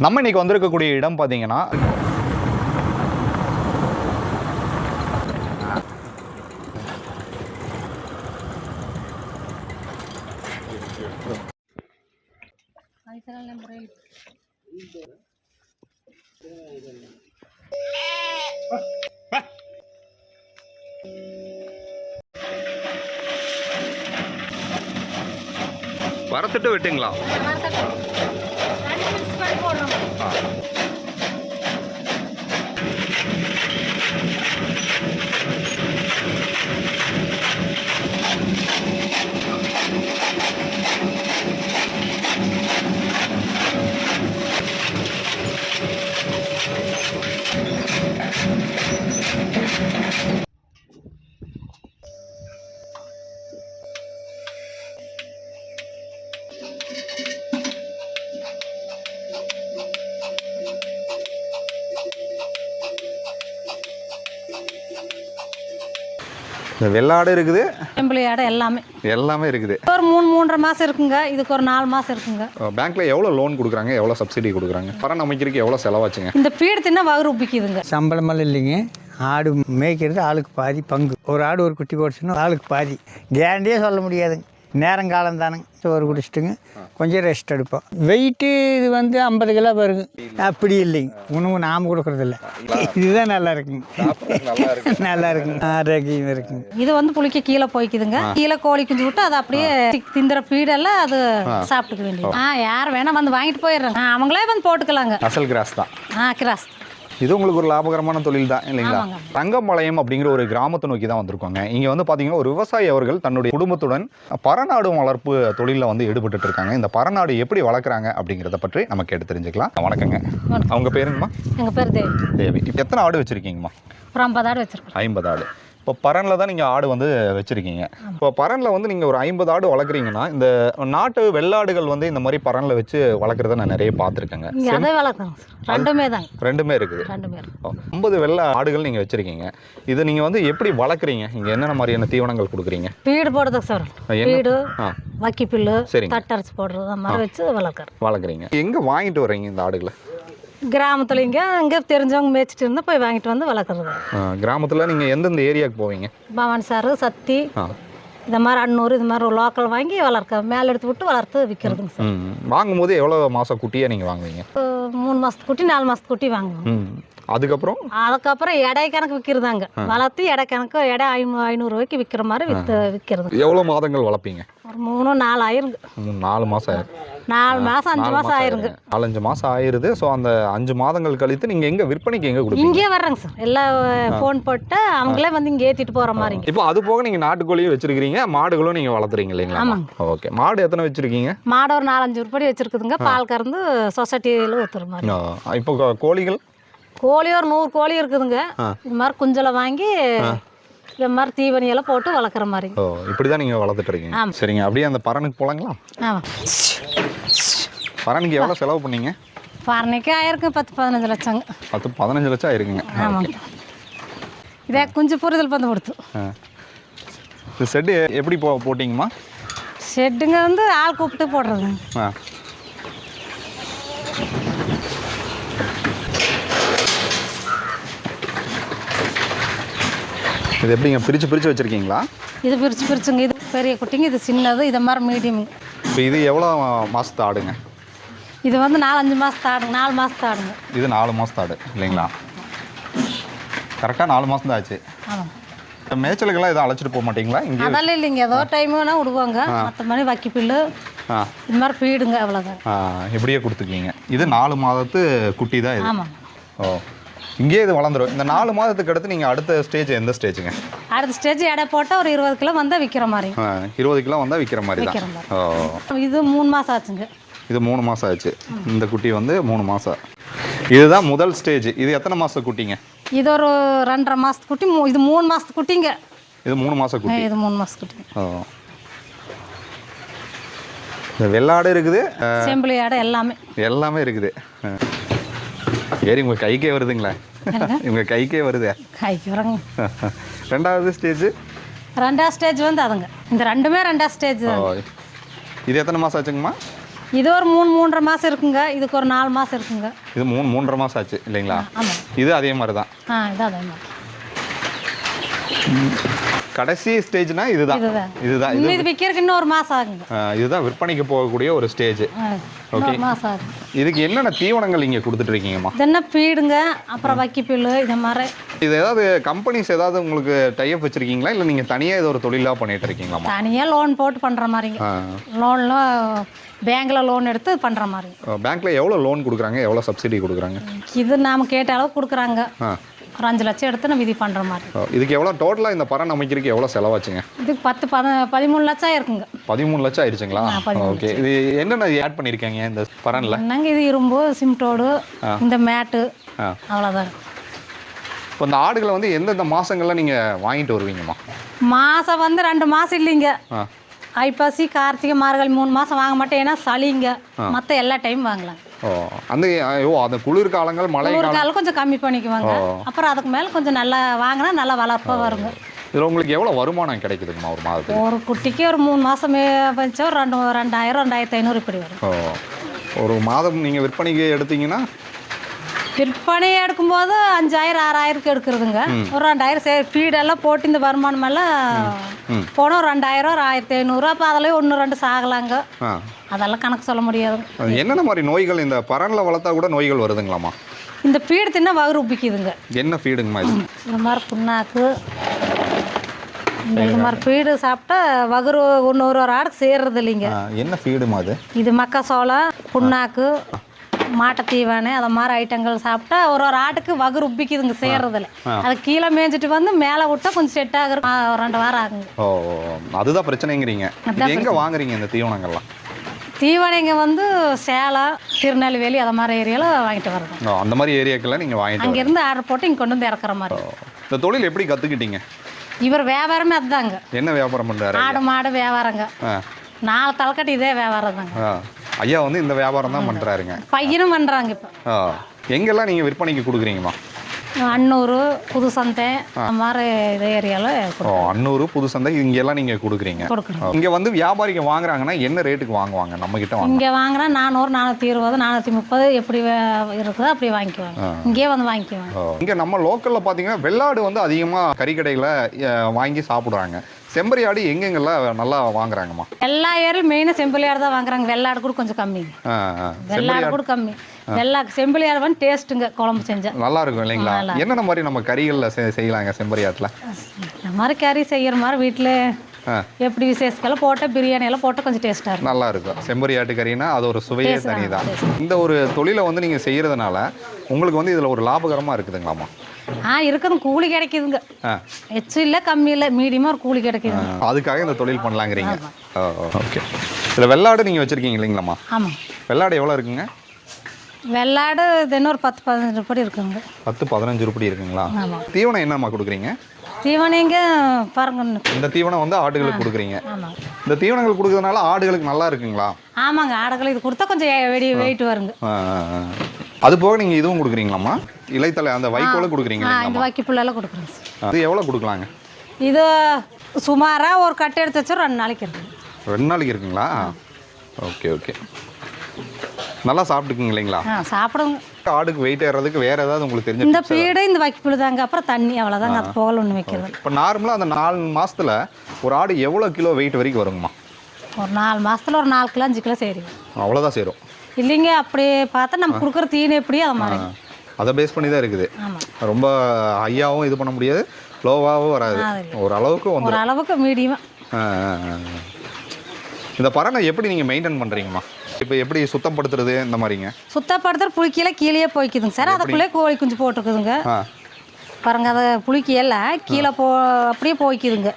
நம்ம இன்னைக்கு வந்திருக்கக்கூடிய இடம் பார்த்தீங்கன்னா வறுத்துட்டு விட்டுங்களா? இந்த வெள்ளாடு இருக்குது, செம்பிளி ஆடு எல்லாமே இருக்குது. ஒரு 3-3.5 மாதம் இருக்குங்க. இதுக்கு ஒரு 4 மாதம் இருக்குங்க. பேங்க்ல எவ்வளோ லோன் கொடுக்குறாங்க, எவ்வளோ சப்சிடி கொடுக்குறாங்க? பரண் அமைக்கிறதுக்கு எவ்வளோ செலவாச்சுங்க? இந்த பீடு தின்னா வகுறு உப்பிக்குதுங்க. சம்பளமெல்லாம் இல்லைங்க. ஆடு மேய்க்கிறது ஆளுக்கு பாதி பங்கு. ஒரு ஆடு ஒரு குட்டி போட்டுச்சுன்னா ஆளுக்கு பாதி. கேரண்டியே சொல்ல முடியாதுங்க. நேரங்காலம் தானுங்க. சோறு குடிச்சிட்டுங்க கொஞ்சம் ரெஸ்ட் எடுப்போம். வெயிட்டு இது 50 கிலோ வருங்க. அப்படி இல்லைங்க, உணவு நாம் கொடுக்குறதில்ல. இதுதான் நல்லா இருக்குங்க. நல்லா இருக்குங்க, ஆரோக்கியம் இருக்குங்க. இது புளிக்க கீழே போய்க்குதுங்க. கீழே கோழி குஞ்சு விட்டு அதை அப்படியே திந்துற பீடெல்லாம் அது சாப்பிட்டுக்க வேண்டியது. யார் வேணா வந்து வாங்கிட்டு போயிடுறாங்க. அவங்களே போட்டுக்கலாங்க. அசல் கிராஸ் தான். கிராஸ். இது உங்களுக்கு ஒரு லாபகரமான தொழில் தான் இல்லைங்களா? தங்கம்பாளையம் அப்படிங்கிற ஒரு கிராமத்தை நோக்கி தான் வந்திருக்கோங்க. இங்கே பார்த்தீங்கன்னா ஒரு விவசாயி அவர்கள் தன்னுடைய குடும்பத்துடன் பறநாடு வளர்ப்பு தொழிலில் ஈடுபட்டு இருக்காங்க. இந்த பறநாடு எப்படி வளர்க்குறாங்க அப்படிங்கிறத பற்றி நம்ம கேட்டு தெரிஞ்சுக்கலாம். வணக்கங்க. அவங்க பேருங்கம்மா? எங்கள் பேர் தேவி. தேவி. இப்போ எத்தனை ஆடு வச்சுருக்கீங்கம்மா? ஒரு 50 ஆடு வச்சுருக்கோம். 50 ஆடு. இப்போ பரனில் தான் நீங்கள் ஆடு வச்சுருக்கீங்க. இப்போ பரனில் நீங்கள் ஒரு 50 ஆடு வளர்க்குறீங்கன்னா இந்த நாட்டு வெள்ளாடுகள் இந்த மாதிரி பரனில் வச்சு வளர்க்குறத நான் நிறைய பார்த்துருக்கேங்க. ரெண்டுமே இருக்குது. 50 வெள்ளை ஆடுகள் நீங்கள் வச்சுருக்கீங்க. இதை நீங்கள் எப்படி வளர்க்குறீங்க? இங்கே என்னென்ன மாதிரியான தீவனங்கள் கொடுக்குறீங்க? பீடு போடுறதுக்கு சார். பீடு, வக்கி புல்லு, தட்டரிச்சு போடுறது மாதிரி வச்சு வளர்க்குறீங்க. எங்கே வாங்கிட்டு வர்றீங்க இந்த ஆடுகளை? கிராமத்தில் இங்கே தெரிஞ்சவங்க மேய்ச்சிட்டு இருந்தால் போய் வாங்கிட்டு வந்து வளர்க்குறது. கிராமத்தில் நீங்கள் எந்தெந்த ஏரியாவுக்கு போவீங்க? பவானி சார், சத்தி, இந்த மாதிரி அன்னூர், இது மாதிரி ஒரு லோக்கல் வாங்கி வளர்க்க மேலே எடுத்து விட்டு வளர்த்து விற்கிறதுங்க சார். வாங்கும்போது எவ்வளோ மாதம் குட்டியாக நீங்கள் வாங்குவீங்க? 3 மாதத்து குட்டி, 4 மாதத்து குட்டி வாங்குவோம். அதுக்கப்புறம் எடை கணக்கு விற்கிறதாங்க. வளர்த்து எடை கணக்கு, எடை 500 ரூபாய்க்கு விற்கிற மாதிரி விற்கிறது. எவ்வளோ மாதங்கள் வளர்ப்பீங்க? ஒரு 3-4 ஆயிருங்க. 4 மாதம் ஆயிரும். 4 மாதம் 5 மாதம் ஆயிருங்க. 4-5 மாதம் ஆயிருது. ஸோ அந்த 5 மாதங்கள் கழித்து நீங்கள் எங்கே விற்பனைக்கு எங்கே கொடுப்பீங்க? இங்கே வர்றாங்க சார். எல்லாம் ஃபோன் போட்டு அவங்களே இங்கே ஏற்றிட்டு போகிற மாதிரி. இப்போ அது போக நீங்கள் நாட்டுக்கோழியும் வச்சிருக்கீங்க, மாடுகளும் நீங்கள் வளர்த்துறீங்க இல்லைங்களா? ஆமாங்க. ஓகே. மாடு எத்தனை வச்சிருக்கீங்க? மாடு ஒரு 4-5 உருப்படி வச்சிருக்குதுங்க. பால் கறந்து சொசைட்டியில் ஊற்றுற மாதிரி. இப்போ கோழிகள்? கோழி ஒரு 100 கோழி இருக்குதுங்க. இது மாதிரி குஞ்சலை வாங்கி இந்த மாதிரி தீவனியெல்லாம் போட்டு வளர்க்குற மாதிரி. இப்படி தான் நீங்கள் வளர்த்துட்டு இருக்கீங்க. சரிங்க. அப்படியே அந்த பரனுக்கு போகலாங்களா? பரனுக்கு எவ்வளோ செலவு பண்ணீங்க? பரனுக்கு ஆயிருக்கு 10-15 லட்சங்க. 10-15 லட்சம் ஆயிருக்குங்க. ஆமாங்க. இதே குஞ்சு புரிதல் கொடுத்து. இந்த ஷெட்டு எப்படி போட்டிங்கம்மா? ஷெட்டுங்க ஆள் கூப்பிட்டு போடுறதுங்க. இது எப்படிங்க பிரித்து வச்சுருக்கீங்களா? இது பிரிச்சுங்க. இது பெரிய குட்டிங்க, இது சின்னது, இது மாதிரி மீடியம். இப்போ இது எவ்வளோ மாதத்து ஆடுங்க? இது 4-5 மாதத்து ஆடுங்க. 4 மாதத்து ஆடுங்க. இது 4 மாதத்து ஆடு இல்லைங்களா? கரெக்டாக 4 மாதம் தான் ஆச்சு. ஆமாம். மேய்ச்சலுக்கெல்லாம் எதுவும் அழைச்சிட்டு போக மாட்டீங்களா? இங்கே அதெல்லாம் இல்லைங்க. ஏதோ டைம் வேணால் விடுவாங்க. மற்ற மாதிரி வக்கி புல்லு இது மாதிரி பீடுங்க, அவ்வளோதான். இப்படியே கொடுத்துருக்கீங்க. இது 4 மாதத்து குட்டி தான் இது. ஆமாம். ஓ, இங்கேயே இது வளர்ந்துடும். இந்த 4 மாதத்துக்கு அடுத்து நீங்கள் அடுத்த ஸ்டேஜ் எந்த ஸ்டேஜுங்க? அடுத்த ஸ்டேஜ் எடை போட்டால் ஒரு 20 கிலோ வந்தால் விற்கிற மாதிரி. 20 கிலோ வந்தால் விற்கிற மாதிரி தான். ஓ, இது 3 மாதம் ஆச்சுங்க. இது 3 மாதம் ஆச்சு. இந்த குட்டி 3 மாதம். இதுதான் முதல் ஸ்டேஜ். இது எத்தனை மாதம் குட்டிங்க? இது ஒரு 2.5 மாதத்து குட்டி. இது 3 மாதத்து குட்டிங்க. இது 3 மாதம் குட்டி. இது 3 மாதத்து குட்டி. ஓ, இந்த வெள்ளாடு இருக்குது, செம்பிளி ஆடு எல்லாமே இருக்குது. சரி, உங்கள் கைக்கே வருதுங்களா? உங்கள் கைக்கே வருது. கைக்கு வரங்க. ரெண்டாவது ஸ்டேஜ்? ரெண்டாவது ஸ்டேஜ் அதுங்க. இந்த ரெண்டுமே ரெண்டாவது ஸ்டேஜ். இது எத்தனை மாதம் ஆச்சுங்கம்மா? இது ஒரு 3-3.5 மாதம் இருக்குங்க. இதுக்கு ஒரு 4 மாதம் இருக்குங்க. இது 3-3.5 மாதம் ஆச்சு இல்லைங்களா? ஆமாம். இது அதே மாதிரி தான். இது அதே மாதிரி. கடைசி ஸ்டேஜ்னா இதுதான். இதுதான் இது விற்கிறதுக்கு இன்னும் ஒரு மாதம் ஆகுங்க. இதுதான் விற்பனைக்கு போகக்கூடிய ஒரு ஸ்டேஜ். ஓகே. மாதம் ஆகும். இதுக்கு என்னென்ன தீவனங்கள் இங்கே கொடுத்துட்டு இருக்கீங்கம்மா? என்ன பீடுங்க, அப்புறம் வைக்கப்புல்லு இந்த மாதிரி. இது ஏதாவது கம்பெனிஸ் ஏதாவது உங்களுக்கு டைப் வச்சிருக்கீங்களா இல்லை நீங்கள் தனியாக ஏதோ ஒரு தொழிலாக பண்ணிட்டு இருக்கீங்களாம்மா? தனியாக லோன் போட்டு பண்ணுற மாதிரிங்க. லோன்லாம் பேங்க்கில் லோன் எடுத்து பண்ணுற மாதிரி. பேங்க்கில் எவ்வளோ லோன் கொடுக்குறாங்க, எவ்வளோ சப்சிடி கொடுக்குறாங்க? இது நாம் கேட்ட அளவு கொடுக்குறாங்க. ஒரு 5 லட்சம் எடுத்து நம்ம இது பண்ணுற மாதிரி. இதுக்கு எவ்வளோ டோட்டலாக இந்த பரண் அமைக்கிறதுக்கு எவ்வளோ செலவாச்சுங்க? இதுக்கு 13 லட்சம் இருக்குங்க. 13 லட்சம் ஆயிடுச்சுங்களா? ஓகே. இது என்னென்ன ஆட் பண்ணியிருக்காங்க இந்த பரனில்? என்னங்க இது இரும்பு, சிமெண்டோடு, இந்த மேட்டு, அவ்வளோதான். இப்போ இந்த ஆடுகளை வந்து எந்தெந்த மாதங்களில் நீங்கள் வாங்கிட்டு வருவீங்கம்மா? மாதம் வந்து 2 மாதம் இல்லைங்க. ஐப்பசி, கார்த்திகை, மார்கழி 3 மாதம் வாங்க மாட்டேன். ஏன்னா சளிங்க. மற்ற எல்லா டைம் வாங்கலாம். அந்த குளிர் காலங்கள், மழை காலம் கொஞ்சம் கம்மி பண்ணிக்குவாங்க. அப்புறம் அதுக்கு மேலே கொஞ்சம் நல்லா வாங்கினா நல்லா வளர்ப்பாக வருங்க. இதில் உங்களுக்கு எவ்வளோ வருமானம் கிடைக்குதுங்கம்மா ஒரு மாதத்துக்கு? ஒரு குட்டிக்கு ஒரு 3 மாதம் வச்சா ஒரு 2000 2500 இப்படி வரும். ஒரு மாதம் நீங்கள் விற்பனைக்கு எடுத்தீங்கன்னா? விற்பனை எடுக்கும்போது 5000 6000க்கு எடுக்கிறதுங்க. ஒரு 2000 ஃபீடெல்லாம் போட்டு இந்த வருமானம் எல்லாம் போனால் ஒரு 2000 ஒரு 1500. அப்போ அதில் 1-2 சாகலாங்க. அதெல்லாம் கணக்கு சொல்ல முடியாது. என்னென்ன மாதிரி நோய்கள் இந்த பரனில் வளர்த்தா கூட நோய்கள் வருதுங்களாம்மா? இந்த ஃபீடு தின்னா வகுறு உப்பிக்குதுங்க. என்ன ஃபீடுங்கம்மா இது? இந்த மாதிரி புண்ணாக்கு, இந்த மாதிரி ஃபீடு சாப்பிட்டா வகுறு ஒரு ஆடுக்கு சேர்றது இல்லைங்க. என்ன ஃபீடுமா அது? இது மக்காசோளம், புண்ணாக்கு, மாட்டை தீவானு அதை மாதிரி ஐட்டங்கள் சாப்பிட்டா ஒரு ஆட்டுக்கு வகுறு உப்பிக்குதுங்க சேர்றதில்ல. அது கீழே மேய்ஞ்சிட்டு வந்து மேலே விட்டா கொஞ்சம் செட் ஆகுற 2 வாரம் ஆகுங்க. அதுதான் பிரச்சனைங்கிறீங்க. எங்கே வாங்குறீங்க இந்த தீவனங்கள்லாம்? தீவனைங்க வந்து சேலம், திருநெல்வேலி அதை மாதிரி ஏரியாவில் வாங்கிட்டு வர்றோம். அந்த மாதிரி ஏரியாக்கெல்லாம் நீங்கள் வாங்கிட்டு அங்கேருந்து ஆர்டர் போட்டு இங்கே கொண்டு வந்து இறக்குற மாதிரி. இந்த தொழில் எப்படி கற்றுக்கிட்டீங்க? இவர் வியாபாரமே அதுதாங்க. என்ன வியாபாரம் பண்ணுறாரு? ஆடு மாடு வியாபாரங்க. 4 தலைக்கட்டு இதே வியாபாரம் தாங்க. ஐயா வந்து இந்த வியாபாரம் தான் பண்ணுறாருங்க. பையனும் பண்ணுறாங்க. இப்போ எங்கெல்லாம் நீங்கள் விற்பனைக்கு கொடுக்குறீங்கம்மா? அன்னூர், புது சந்தை அந்த மாதிரி இதே ஏரியாவில். அன்னூர், புது சந்தை இங்கெல்லாம் நீங்கள் கொடுக்குறீங்க. இங்கே வந்து வியாபாரிங்க வாங்குறாங்கன்னா என்ன ரேட்டுக்கு வாங்குவாங்க நம்ம கிட்ட? இங்கே வாங்கினா 400, 420, 430 எப்படி இருக்குதோ அப்படி வாங்கிக்குவாங்க. இங்கேயே வந்து வாங்கிக்குவாங்க. இங்கே நம்ம லோக்கலில் பார்த்தீங்கன்னா வெள்ளாடு வந்து அதிகமாக கறிக்கடையில் வாங்கி சாப்பிட்றாங்க. செம்பரி ஆடு எங்கெங்கெல்லாம் நல்லா வாங்குறாங்கம்மா? எல்லா ஏரியும் மெயினாக செம்பரி ஆடு தான் வாங்குறாங்க. வெள்ளாடு கூட கொஞ்சம் கம்மி. வெள்ளாடு கூட கம்மி. செம்பரி ஆடு வந்து டேஸ்ட்டுங்க. குழம்பு செஞ்சால் நல்லா இருக்கும் இல்லைங்களா? என்னென்ன மாதிரி நம்ம கறிகளில் செய்யலாங்க செம்பரி ஆட்டில்? இந்த மாதிரி கறி செய்கிற மாதிரி வீட்டில் எப்படி விசேஷக்கெல்லாம் போட்டால் பிரியாணி எல்லாம் போட்டால் கொஞ்சம் டேஸ்ட்டாக இருக்கும். நல்லா இருக்கும். செம்பரி ஆட்டு கறினா அது ஒரு சுவையே தனி தான். இந்த ஒரு தொழிலை வந்து நீங்கள் செய்கிறதுனால உங்களுக்கு வந்து இதில் ஒரு லாபகரமாக இருக்குதுங்களாம்மா? இருக்குதுங்க. கூலி கிடைக்குதுங்க. எச்சு இல்லை, கம்மி இல்லை, மீடியமாக ஒரு கூலி கிடைக்குதுங்க. அதுக்காக இந்த தொழில் பண்ணலாங்கிறீங்க. ஓகே. இதில் வெள்ளாடு நீங்கள் வச்சுருக்கீங்க இல்லைங்களாம்மா? ஆமாம். வெள்ளாடு எவ்வளோ இருக்குங்க? வெள்ளாடு தினம் ஒரு 10-15 ரூபாய் இருக்குங்க. 10-15 ரூபாய் இருக்குங்களா? தீவனம் என்னம்மா கொடுக்குறீங்க? தீவனங்க பாருங்க. இந்த தீவனம் வந்து ஆடுகளுக்கு கொடுக்குறீங்க. இந்த தீவனங்கள் கொடுக்கறதுனால ஆடுகளுக்கு நல்லா இருக்குங்களா? ஆமாங்க. ஆடுகளுக்கு இது கொடுத்தா கொஞ்சம் வெயிட் வருங்க. அது போக நீங்கள் இதுவும் கொடுக்குறீங்களாம்மா? இலைத்தலை அந்த வைக்கோல கொடுக்குறீங்க? இந்த வைக்கப்புள்ளெல்லாம் கொடுக்குறேங்க. அது எவ்வளோ கொடுக்கலாங்க? இது சுமாராக ஒரு கட்டை எடுத்து வச்சா 2 நாளைக்கு இருக்குங்க. 2 நாளைக்கு இருக்குங்களா? Okay okay. நல்லா சாப்பிட்டுக்குங்க இல்லைங்களா? சாப்பிடுங்க. ஆடுக்கு வெயிட் ஏறதுக்கு வேற ஏதாவது உங்களுக்கு தெரிஞ்ச? இந்த ஃபீடு, இந்த வைக்கப்புள்ளு தாங்க. அப்புறம் தண்ணி அவ்வளோதாங்க. அது போகல ஒன்று வைக்கிறது. இப்போ நார்மலாக அந்த 4 மாதத்தில் ஒரு ஆடு எவ்வளோ கிலோ வெயிட் வரைக்கும் வருங்கம்மா? ஒரு 4 மாதத்தில் ஒரு 4 கிலோ 5 கிலோ சேரும். அவ்வளோதான் சேரும் இல்லைங்க. அப்படி பார்த்தா நம்ம கொடுக்குற தீனி எப்படியோ அதை மாதிரி அதை பேஸ் பண்ணி தான் இருக்குது. ரொம்ப ஹையாகவும் இது பண்ண முடியாது, லோவாகவும் வராது. ஓரளவுக்கு வந்து ஓரளவுக்கு மீடியமாக. இந்த பறனை எப்படி நீங்கள் மெயின்டைன் பண்ணுறீங்கம்மா? இப்போ எப்படி சுத்தப்படுத்துறது இந்த மாதிரிங்க? சுத்தப்படுத்துற புளிக்கையில கீழே போய்க்குதுங்க சார். அதுக்குள்ளே கோழி குஞ்சு போட்டுருக்குதுங்க பாருங்க. அதை புளிக்கையெல்லாம் கீழே அப்படியே போய்க்குதுங்க.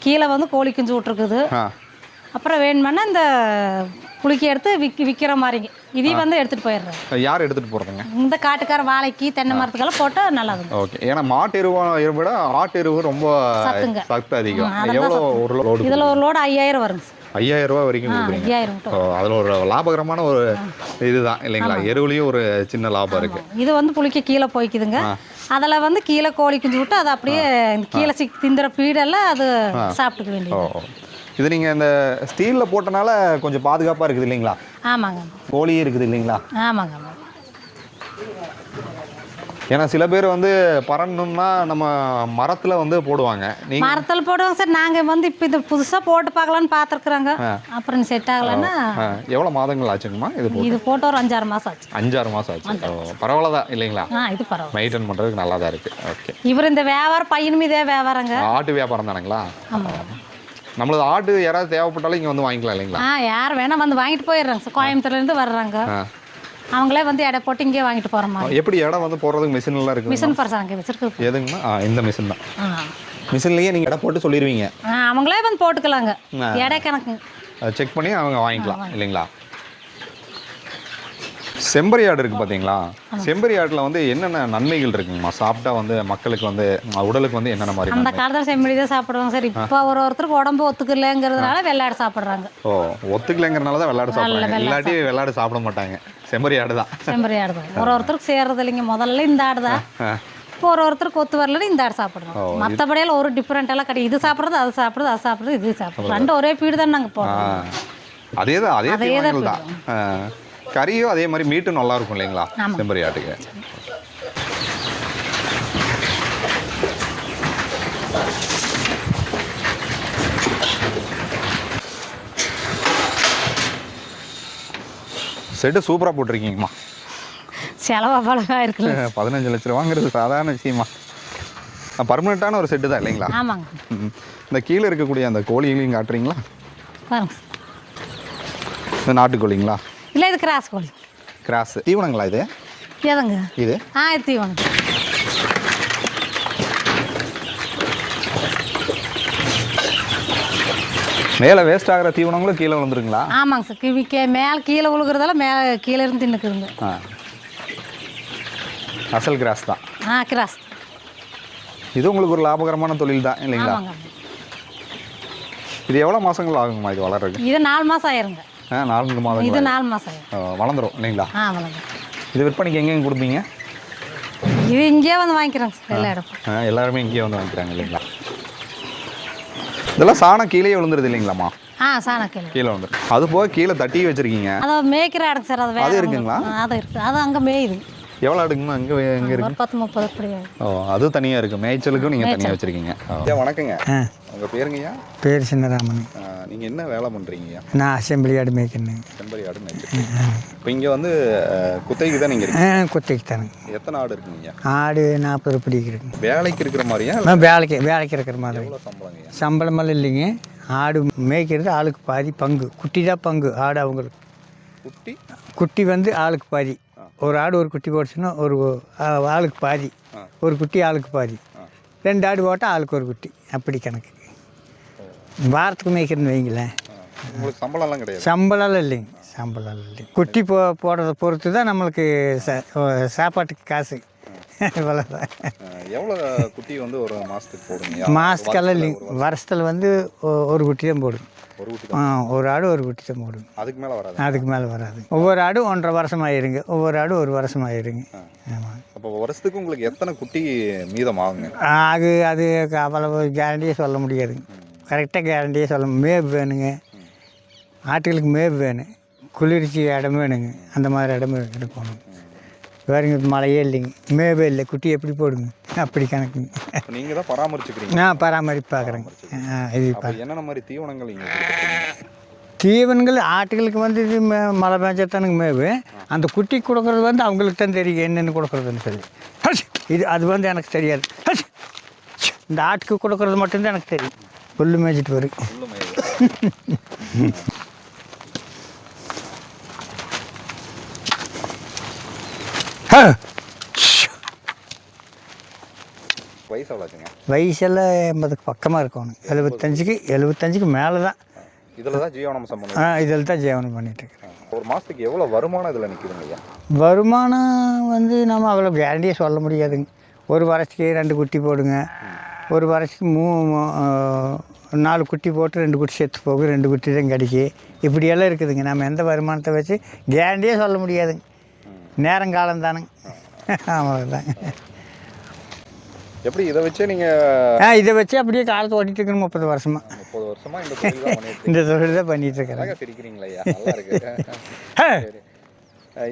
கீழே வந்து கோழி குஞ்சு விட்டுருக்குது. அப்புறம் வேணுமென்னா இந்த புளிக்கி எடுத்து விற்கிற மாதிரிங்க. இதையும் வந்து எடுத்துகிட்டு போயிடுறேன். யார் எடுத்துகிட்டு போகிறதுங்க? இந்த காட்டுக்கார வாழைக்கு, தென்னை மரத்துக்கெல்லாம் போட்டால் நல்லாதுங்க. ஓகே. ஏன்னா மாட்டு எருவை விட ஆட்டு எருவு ரொம்ப சத்து அதிகம். எவ்வளோ ஒரு லோடு? இதில் ஒரு லோடு 5000 வருங்க சார். 5000 ரூபா வரைக்கும் கொடுக்குறீங்க. 5000. அதில் ஒரு லாபகரமான ஒரு இதுதான் இல்லைங்களா? எருவுலையும் ஒரு சின்ன லாபம் இருக்குது. இது வந்து புளிக்க கீழே போய்க்குதுங்க. அதில் வந்து கீழே கோழி குஞ்சு விட்டு அதை அப்படியே கீழே திந்துற பீடெல்லாம் அது சாப்பிட்டுக்க வேண்டியது. இது நீங்கள் இந்த ஸ்டீலில் போட்டனால கொஞ்சம் பாதுகாப்பாக இருக்குது இல்லைங்களா? ஆமாங்க. கோழியே இருக்குது இல்லைங்களா? ஆமாங்க. ஆமாங்க. ஏன்னா சில பேர் வந்து பறணும்னா நம்ம மரத்தில் வந்து போடுவாங்க. நீங்கள் மரத்தில் போடுவாங்க சார். நாங்கள் வந்து இப்போ இது புதுசாக போட்டு பார்க்கலான்னு பார்த்துருக்குறோங்க. அப்புறம் செட் ஆகலைன்னா. எவ்வளோ மாதங்கள் ஆச்சுங்கம்மா இது போட்டு ஒரு 5-6 மாதம் ஆச்சு. 5-6 மாதம் ஆச்சு. பரவாயில்ல தான் இல்லைங்களா? இது பரவாயில்ல. மெயின்டைன் பண்ணுறதுக்கு நல்லா தான் இருக்குது. ஓகே. இவர் இந்த வியாபாரம் பையனும் இதே வியாபாரங்க. ஆட்டு வியாபாரம் தானுங்களா? ஆமாம். நம்மளது ஆட்டு யாராவது தேவைப்பட்டாலும் இங்கே வந்து வாங்கிக்கலாம் இல்லைங்களா? யார் வேணால் வந்து வாங்கிட்டு போயிடுறாங்க சார். கோயம்புத்தூர்லேருந்து வர்றாங்க. அவங்களே வந்து எடை போட்டு இங்கே வாங்கிட்டு போகிற மாதிரி. எப்படி இடம் வந்து போடுறதுக்கு மிஷின்லாம் இருக்குது? மிஷின் பர்சாங்க வச்சுருக்கு. எதுங்கம்மா? இந்த மிஷின் தான். மிஷின்லேயே நீங்கள் இடம் போட்டு சொல்லிடுவீங்க. அவங்களே வந்து போட்டுக்கலாங்க. எடை கணக்கு செக் பண்ணி அவங்க வாங்கிக்கலாம் இல்லைங்களா? செம்பரி ஆடு இருக்குது பார்த்தீங்களா? செம்பரி ஆட்டில் வந்து என்னென்ன நன்மைகள் இருக்குங்கம்மா? சாப்பிட்டா வந்து மக்களுக்கு வந்து உடலுக்கு வந்து என்னென்ன மாதிரி? அந்த காலத்தில் செம்பரி தான் சாப்பிடுவாங்க சார். இப்போ ஒருத்தருக்கு உடம்பு ஒத்துக்கலைங்கிறதுனால வெள்ளாடு சாப்பிட்றாங்க. ஒத்துக்கலைங்கிறனால தான் வெள்ளாடு சாப்பிட்றாங்க. இல்லாட்டி வெள்ளாடு சாப்பிட மாட்டாங்க. செம்பரி ஆடு தான். செம்பரி ஆடு தான் ஒருத்தருக்கு சேர்றது இல்லைங்க. முதல்ல இந்த ஆடு தான். இப்போ ஒருத்தருக்கு ஒத்து வரலன்னு இந்த ஆடு சாப்பிட்றோம். மற்றபடியால் ஒரு டிஃப்ரெண்ட்டெல்லாம் கிடையாது. இது சாப்பிட்றது அது சாப்பிட்றது அது சாப்பிட்றது இது சாப்பிட்றது ரெண்டு ஒரே பீடு தான் நாங்கள் போடுறோம். அதே தான். கறியும் அதே மாதிரி மீட்டும் நல்லா இருக்கும் இல்லைங்களா செம்பரி ஆட்டுக்கு? செட்டு சூப்பராக போட்டிருக்கீங்கம்மா. செலவு அவ்வளோவா இருக்குல்ல. 15 லட்ச ரூபாங்கிறது சாதாரண விஷயமா? பர்மனெண்ட்டான ஒரு செட்டு தான் இல்லைங்களா? ஆமாங்க. இந்த கீழே இருக்கக்கூடிய அந்த கோழிகளையும் காட்டுறீங்களா? பாருங்க. இந்த நாட்டுக்கோழிங்களா? இல்லை, இது கிராஸ் கோழி. கிராஸ் தீவனங்களா இது? எதுங்க இது? இது தீவனம். மேலே வேஸ்ட் ஆகிற தீவனங்களும் கீழே விழுந்துருங்களா? ஆமாங்க சார். மேலே கீழே விழுகிறதால மேலே கீழே இருந்து தின்னுக்குதுங்க. அசல் கிராஸ் தான். கிராஸ். இது உங்களுக்கு ஒரு லாபகரமான தொழில் தான் இல்லைங்களா? இது எவ்வளோ மாதங்கள் ஆகுங்கம்மா இது வளர்றதுக்கு? இது 4 மாதம் ஆயிருங்க. 4 மாதம். இது 4 மாதம் ஆயிரும். வளர்ந்துடும் இல்லைங்களா? வளர்ந்துடும். இது விற்பனைக்கு எங்கெங்க கொடுப்பீங்க? இது இங்கேயே வந்து வாங்கிக்கிறாங்க சார். எல்லா இடம் எல்லாருமே இங்கேயே வந்து வாங்கிக்கிறாங்க இல்லைங்களா? இதெல்லாம் சாணம் கீழே விழுந்துருது இல்லைங்களாம்மா? சாணம் கீழே வந்துடும். அது போக கீழே தட்டி வச்சிருக்கீங்க. அதை மேய்க்கிற ஆடுங்க சார். அது இருக்குங்களா? அது இருக்குது. அது அங்கே மேயுது. எவ்வளோ ஆடுங்கம்மா? எங்கே இருக்கு? 10-30 அப்படி. அது தனியாக இருக்குது. மேய்ச்சலுக்கும் நீங்கள் தனியாக வச்சுருக்கீங்க. வணக்கங்க. உங்கள் பேருங்கய்யா? பேர் சின்னராமன். நீங்கள் என்ன வேலை பண்ணுறீங்கய்யா? நான் செம்பரி ஆடு மேய்க்கிறேன். செம்பரி ஆடு மேய்க்கிறேன். இப்போ இங்கே வந்து குத்தகைக்கு தான் நீங்கள் இருக்கீங்க? குத்தகைக்கு தானே. எத்தனை ஆடு இருக்குங்கய்யா? ஆடு 40 பிடிக்கிறேங்க. வேலைக்கு இருக்கிற மாதிரியா? வேலைக்கு இருக்கிற மாதிரி. எவ்வளோ சம்பளங்கய்யா? சம்பளமெல்லாம் இல்லைங்க. ஆடு மேய்க்கிறது ஆளுக்கு பாதி பங்கு. குட்டி தான் பங்கு. ஆடு அவங்களுக்கு குட்டி வந்து ஆளுக்கு பாதி. ஒரு ஆடு ஒரு குட்டி போட்டுச்சுன்னா ஒரு ஆளுக்கு பாதி. ஒரு குட்டி ஆளுக்கு பாதி. 2 ஆடு போட்டால் ஆளுக்கு ஒரு குட்டி. அப்படி கணக்கு. வாரத்துக்கு மேய்க்கிறதுன்னு வைங்களேன். சம்பளம்லாம் கிடையாது? சம்பளம் இல்லைங்க. குட்டி போடுறத பொறுத்து தான் நம்மளுக்கு சாப்பாட்டுக்கு காசு. இவ்வளோதான். எவ்வளோ குட்டி வந்து ஒரு மாதத்துக்கு போடுங்க? மாதத்துக்கெல்லாம் இல்லைங்க. வருஷத்தில் வந்து ஒரு குட்டி தான் போடும். ஒரு ஆடு ஒரு குட்டி தான் போடும். அதுக்கு மேலே வராது. ஒவ்வொரு ஆடும் 1.5 வருஷம் ஆயிருங்க. ஒவ்வொரு ஆடு 1 வருஷம் ஆயிருங்க. ஆமாம். அப்போ வருஷத்துக்கு உங்களுக்கு எத்தனை குட்டி மீதம் ஆகுங்க? அது அவ்வளவு கேரண்டியே சொல்ல முடியாதுங்க. கரெக்டாக கேரண்டியே சொல்ல. மேவு வேணுங்க. ஆட்டுகளுக்கு மேவு வேணும். குளிர்ச்சி இடம் வேணுங்க. அந்த மாதிரி இடம் எடுக்கணும். வேறுங்க மழையே இல்லைங்க. மேவே இல்லை. குட்டி எப்படி போடுங்க? அப்படி கணக்குங்க. நீங்கள் தான் பராமரிச்சுக்கிறீங்க? நான் பராமரிப்பு பார்க்குறேங்க. இது என்னென்ன மாதிரி தீவனங்கள் தீவனங்கள் ஆட்டுகளுக்கு வந்து இது மழை பெஞ்சாத்தானுங்க மேவு. அந்த குட்டி கொடுக்குறது வந்து அவங்களுக்கு தான் தெரியும் என்னென்னு கொடுக்குறதுன்னு சொல்லி. இது அது வந்து எனக்கு தெரியாது. இந்த ஆட்டுக்கு கொடுக்குறது மட்டும்தான் எனக்கு தெரியும். புல்லு மேய்ச்சிட்டு வரும். வயசெல்லாம் 80க்கு பக்கமாக இருக்கணும். 75க்கு மேலே தான். இதில் தான் ஜீவனம் சம்பளம். இதில் தான் ஜீவனம் பண்ணிகிட்ருக்கேன். ஒரு மாதத்துக்கு எவ்வளோ வருமானம் இதில் நிற்குதுங்க? வருமானம் வந்து நம்ம அவ்வளோ கேரண்டியே சொல்ல முடியாதுங்க. ஒரு வருஷத்துக்கு 2 குட்டி போடுங்க. ஒரு வருஷத்துக்கு 4 குட்டி போட்டு 2 குட்டி செத்து போகும். 2 குட்டி தான் கிடைக்கும். இப்படியெல்லாம் இருக்குதுங்க. நம்ம எந்த வருமானத்தை வச்சு கேரண்டியே சொல்ல முடியாதுங்க. நேரங்காலம் தானுங்க. அவ்வளோதான். எப்படி இதை வச்சே நீங்கள்? இதை வச்சு அப்படியே காலத்தை ஓட்டிகிட்டு இருக்கணும் 30 வருஷமாக. 30 வருஷமா இந்த தொழில் தான் பண்ணிட்டு இந்த தொழில் தான் பண்ணிட்டு இருக்கிறேன். அழகா சிரிக்கிறீங்களா ஐயா, நல்லா இருக்கு. சரி.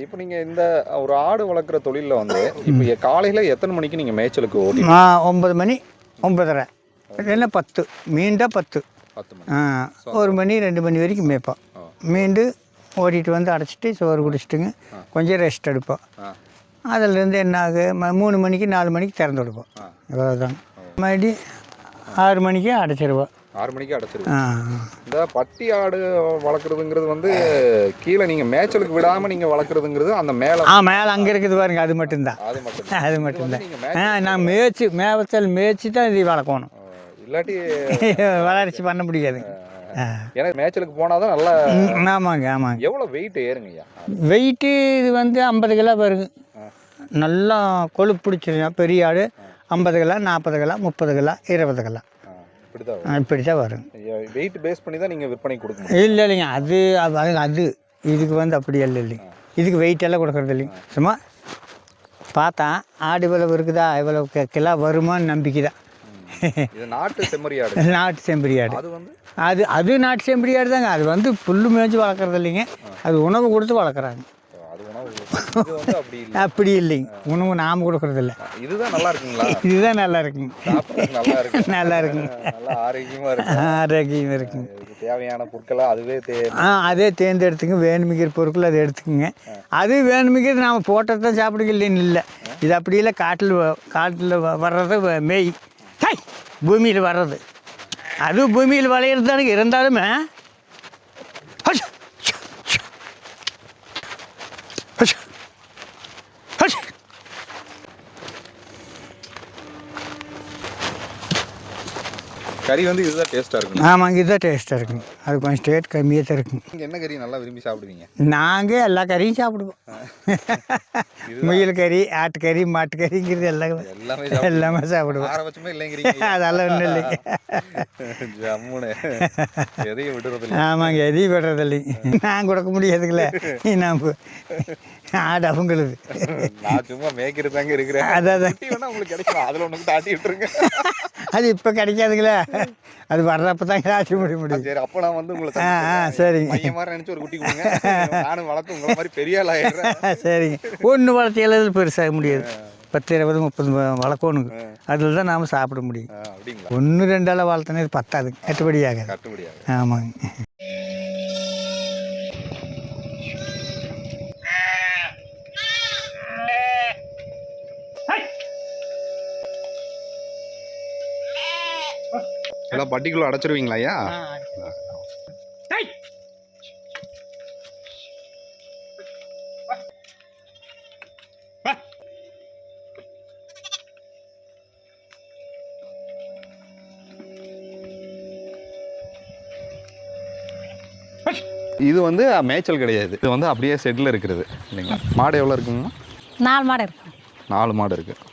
இப்போ நீங்க இந்த ஒரு ஆடு வளர்க்குற தொழில்ல வந்து இப்போ காலையில எத்தனை மணிக்கு நீங்க மேய்ச்சலுக்கு ஓடி? 9 மணி 9:30 இல்லைன்னா 10 மீண்டா 10 மணி 1 மணி 2 மணி வரைக்கும் மேய்ப்போம். மீண்டு ஓட்டிகிட்டு வந்து அடைச்சிட்டு சோறு குடிச்சிட்டுங்க கொஞ்சம் ரெஸ்ட் எடுப்போம். அதிலேருந்து என்ன ஆகு 3 மணிக்கு 4 மணிக்கு திறந்து விடுவோம். அவ்வளோதான். மறுபடியும் 6 மணிக்கு அடைச்சிருவோம். 6 மணிக்கு அடைச்சிருவோம். இந்த பட்டி ஆடு வளர்க்குறதுங்கிறது வந்து கீழே நீங்கள் மேய்ச்சலுக்கு விடாமல் நீங்கள் வளர்க்குறதுங்கிறது அந்த மேலே மேலே அங்கே இருக்குது பாருங்க, அது மட்டும்தான். அது மட்டும்தான். நான் மேய்ச்சி தான் இது வளர்க்கணும், இல்லாட்டி வளர்ச்சி பண்ண முடியாது. ஏன்னா மேய்ச்சலுக்கு போனால் தான் நல்லா. ஆமாங்க ஆமாங்க. எவ்வளோ வெயிட் ஏறுங்க ஐயா? வெயிட்டு இது வந்து 50 கிலோ வருங்க. நல்லா கொழுப்பு பிடிச்சிருங்க. பெரிய ஆடு 50 கிலோ 40 கிலோ 30 கிலோ 20 கிலோ இப்படி தான் வரும். வெயிட் பேஸ் பண்ணி தான் நீங்கள் விற்பனை கொடுக்கணும்? இல்லை இல்லைங்க, அது இதுக்கு வந்து அப்படி இல்லைங்க. இதுக்கு வெயிட் எல்லாம் கொடுக்குறது இல்லைங்க. சும்மா பார்த்தா ஆடு இவ்வளவு இருக்குதா, இவ்வளவு கிலோ வருமானு நம்பிக்கை தான். நாட்டு செம்மறி ஆடு. நாட்டு செம்பரி ஆடு அது நாட்டு செம்பரி ஆடு தாங்க. அது வந்து புல்லு மேய்ச்சி வளர்க்குறது இல்லைங்க, அது உணவு கொடுத்து வளர்க்குறாங்க. அப்படி இல்லைங்க, உணவு நாம் கொடுக்கறது இல்லை. இதுதான் நல்லா இருக்குங்களா? இதுதான் நல்லா இருக்குங்க. நல்லா இருக்குங்க. ஆரோக்கியமாக இருக்குங்க. தேவையான பொருட்களை அதுவே அதே தேர்ந்தெடுத்துங்க. வேணுமிக்கிற பொருட்கள் அதை எடுத்துக்கோங்க. அது வேணுமிக்கிறது நாம் போட்டது தான் சாப்பிடுங்க இல்லைன்னு இல்லை. இது அப்படி இல்லை. காட்டில் வர்றது மேய் பூமியில் வர்றது, அது பூமியில் விளையிறது தானுங்க. இருந்தாலுமே கறி வந்து இதுதான் டேஸ்ட்டாக இருக்கும். ஆமாங்க, இதுதான் டேஸ்ட்டாக இருக்குங்க. அது கொஞ்சம் டேஸ்ட் கம்மியாக தான் இருக்குங்க. நீங்கள் என்ன கறி நல்லா விரும்பி சாப்பிடுவீங்க? நாங்கள் எல்லா கறியும் சாப்பிடுவோம். முயல் கறி, ஆட்டுக்கறி, மாட்டுக்கறிங்கிறது எல்லாமே சாப்பிடுவோம். ஆரம்பமே இல்லைங்கிறீங்க. அதெல்லாம் ஒன்றும் இல்லைங்க. எதையும் விடுறது? ஆமாங்க, எதையும் விடுறது இல்லைங்க. நான் கொடுக்க முடியாதுங்களே. நம்ம ஆடு அவங்களுக்கு. நான் சும்மா மேய்க்கிறது தாங்க இருக்கிறேன். அதான் உங்களுக்கு கிடைக்கும், அதில் ஒன்று தாட்டி விட்டுருங்க. அது இப்போ கிடைக்காதுங்களே, அது வர்றப்ப தாங்க ஆட்டி முடியும். சரி, அப்போ நான் வந்து உங்களை சரிங்க பையன் மாதிரி நினச்சி ஒரு குட்டி கொடுங்க, நானும் வளர்த்து உங்களை மாதிரி பெரிய ஆள் ஆகிடுறேன். சரிங்க. ஒன்று வளர்த்து எழுது பெருசாக முடியாது. 10, 20, 30 வளர்க்கணுங்க. அதில் தான் நாம் சாப்பிட முடியும். 1, 2 ஆள் வளர்த்தனே பத்தாது, கட்டுப்படியாக. ஆமாங்க. எல்லாம் பட்டிக்குள்ள அடைச்சிருவீங்களா ஐயா? இது வந்து மேய்ச்சல் கிடையாது, இது வந்து அப்படியே செட்டில் இருக்கிறது இல்லைங்களா? மாடு எவ்வளோ இருக்குங்கம்மா? 4 மாடு இருக்கு. 4 மாடு இருக்குது.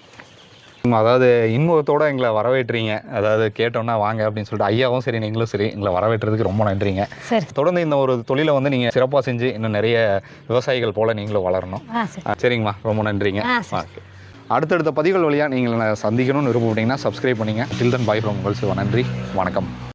அதாவது இன்முகத்தோடு எங்களை வரவேற்றீங்க. அதாவது கேட்டோன்னா வாங்க அப்படின்னு சொல்லிட்டு ஐயாவும் சரி நீங்களும் சரி எங்களை வரவேற்றதுக்கு ரொம்ப நன்றிங்க. சரி, தொடர்ந்து இந்த ஒரு தொழிலை வந்து நீங்கள் சிறப்பாக செஞ்சு இன்னும் நிறைய விவசாயிகள் போல் நீங்களும் வளரணும். சரிங்கம்மா, ரொம்ப நன்றிங்க. ஓகே, அடுத்தடுத்த பதிவுகள் வழியாக நீங்கள் சந்திக்கணும்னு விருப்பப்பட்டீங்கன்னா சப்ஸ்கிரைப் பண்ணிங்க. டில் தென் பை ஃப்ரம் உங்கள் சிவா. நன்றி, வணக்கம்.